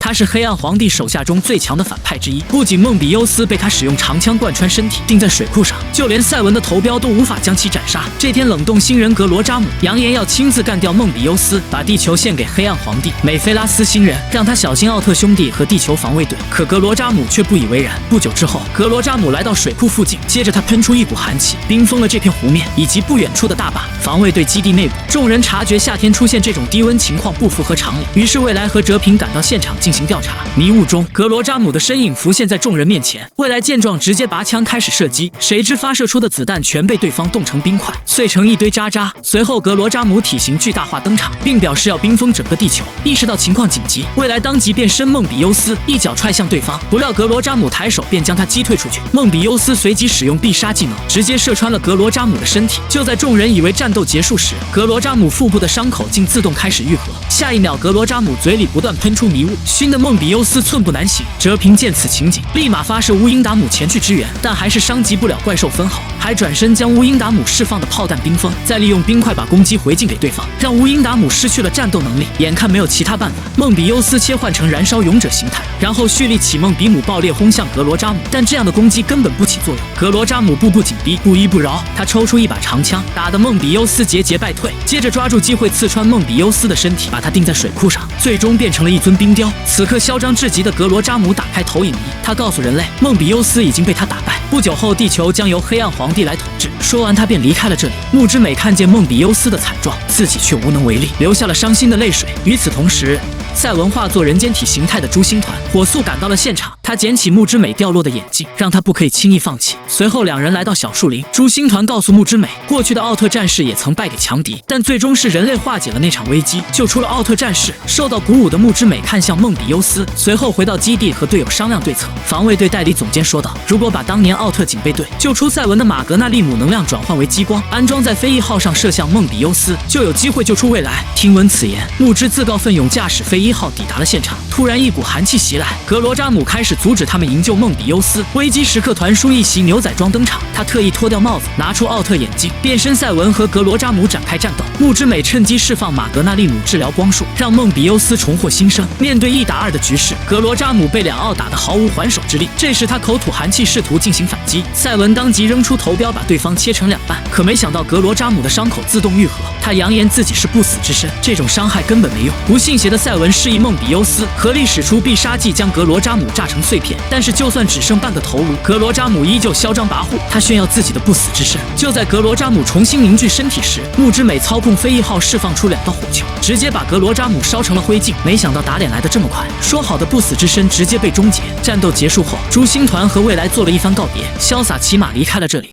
他是黑暗皇帝手下中最强的反派之一。不仅梦比优斯被他使用长枪贯穿身体，钉在水库上，就连赛文的头标都无法将其斩杀。这天，冷冻星人格罗扎姆扬言要亲自干掉梦比优斯，把地球献给黑暗皇帝美菲拉斯星人，让他小心奥特兄弟和地球防卫队。可格罗扎姆却不以为然。不久之后，格罗扎姆来到水库附近，接着他喷出一股寒气，冰封了这片湖面以及不远处的大坝防卫队基地内部。众人察觉夏天出现这种低温情况不符合常理，于是未来和哲平赶到现场进行调查。迷雾中，格罗扎姆的身影浮现在众人面前。未来见状，直接拔枪开始射击，谁知发射出的子弹全被对方冻成冰块，碎成一堆渣渣。随后，格罗扎姆体型巨大化登场，并表示要冰封整个地球。意识到情况紧急，未来当即变身梦比优斯，一脚踹向对方。不料格罗扎姆抬手便将他击退出去。梦比优斯随即使用必杀技能，直接射穿了格罗扎姆的身体。就在众人以为战斗结束时，格罗扎姆腹部的伤口竟自动开始愈合。下一秒，格罗扎姆嘴里不断喷出迷雾，熏得梦比优斯寸步难行。哲平见此情景，立马发射乌因达姆前去支援，但还是伤及不了怪兽分毫，还转身将乌因达姆释放的炮弹冰封，再利用冰块把攻击回敬给对方，让乌因达姆失去了战斗能力。眼看没有其他办法，梦比优斯切换成燃烧勇者形态，然后蓄力启梦比姆爆裂轰向格罗扎姆，但这样的攻击根本不起作用。格罗扎姆步步紧逼，不依不饶，他抽出一把长枪，打得梦比优斯节节败退，接着抓住机会刺穿梦比优斯的身体，把他钉在水库上，最终变成了一尊冰雕。此刻嚣张至极的格罗扎姆打开投影仪，他告诉人类，梦比优斯已经被他打败，不久后地球将由黑暗皇帝来统治。说完他便离开了这里。木之美看见梦比优斯的惨状，自己却无能为力，流下了伤心的泪水。与此同时，赛文化作人间体形态的诛星团火速赶到了现场，他捡起木之美掉落的眼镜，让他不可以轻易放弃。随后两人来到小树林，诛星团告诉木之美，过去的奥特战士也曾败给强敌，但最终是人类化解了那场危机，救出了奥特战士。受到鼓舞的木之美看向梦比优斯，随后回到基地和队友商量对策。防卫队代理总监说道，如果把当年奥特警备队救出赛文的马格纳利姆能量转换为激光，安装在飞翼号上射向梦比优斯，就有机会救出未来。听闻此言，木之自告奋勇驾驶飞翼号抵达了现场。突然一股寒气袭来，格罗扎姆开始阻止他们营救梦比优斯。危机时刻团叔一袭牛仔装登场，他特意脱掉帽子，拿出奥特眼镜，变身赛文和格罗扎姆展开战斗。木之美趁机释放马格纳利姆治疗光束，让梦比优斯重获新生。面对1打2的局势，格罗扎姆被两奥打得毫无还手之力。这时他口吐寒气，试图进行反击，赛文当即扔出头标把对方切成2半，可没想到格罗扎姆的伤口自动愈合。他扬言自己是不死之身，这种伤害根本没用。不信邪的赛文示意梦比优斯合力使出必杀技，将格罗扎姆炸成碎片。但是就算只剩半个头颅，格罗扎姆依旧嚣张跋扈，他炫耀自己的不死之身。就在格罗扎姆重新凝聚身体时，木之美操控飞翼号释放出2道火球，直接把格罗扎姆烧成了灰烬。没想到打脸来得这么快，说好的不死之身直接被终结。战斗结束后，诛星团和未来做了一番告别，潇洒骑马离开了这里。